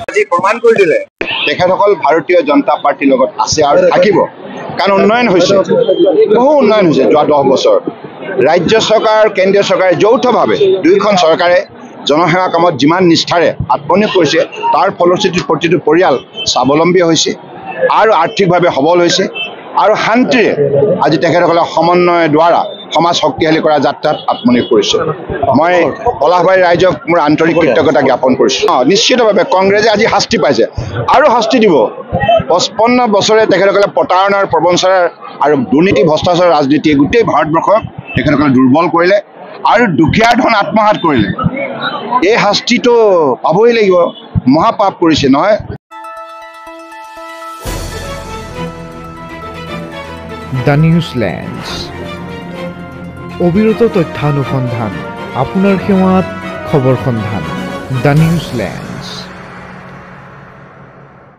আজি প্ৰমাণ কৰি দিলে তেখেতসকল ভাৰতীয় জনতা পাৰ্টিৰ লগত আছে আৰু থাকিব কাৰণ উন্নয়ন হৈছে বহু উন্নয়ন হৈছে যোৱা 10 বছৰ ৰাজ্য চৰকাৰ কেন্দ্ৰীয় চৰকাৰে যৌথভাৱে দুইখন চৰকাৰে জনসেৱা কামত যিমান নিষ্ঠাৰে আত্মনিয়োগ কৰিছে তাৰ ফলশ্ৰুতিত প্ৰতিটো পৰিয়াল স্বাৱলম্বী হৈছে আৰু আৰ্থিকভাৱে সবল হৈছে আৰু শান্তিৰে আজি তেখেতসকলে সমন্বয়ৰ দ্বাৰা সমাজ শক্তিশালী কৰা যাত্ৰাত আত্মনিয়োগ কৰিছে মই পলাশবাৰী ৰাইজক মোৰ আন্তৰিক কৃতজ্ঞতা জ্ঞাপন কৰিছোঁ নিশ্চিতভাৱে কংগ্ৰেছে আজি শাস্তি পাইছে আৰু শাস্তি দিব 55 বছৰে তেখেতসকলে প্ৰতাৰণাৰ প্ৰবঞ্চনাৰ আৰু দুৰ্নীতি ভ্ৰষ্টাচাৰ ৰাজনীতি গোটেই ভাৰতবৰ্ষক তেখেতসকলে দুৰ্বল কৰিলে আৰু দুখীয়াৰ ধন আত্মসাৎ কৰিলে এই শাস্তিটো পাবই লাগিব মহাপাপ কৰিছে নহয় দ্য নিউজলেণ্ডছ অবিৰত তথ্যানুসন্ধান আপোনাৰ সেৱাত খবৰ সন্ধান দ্য নিউজলেণ্ড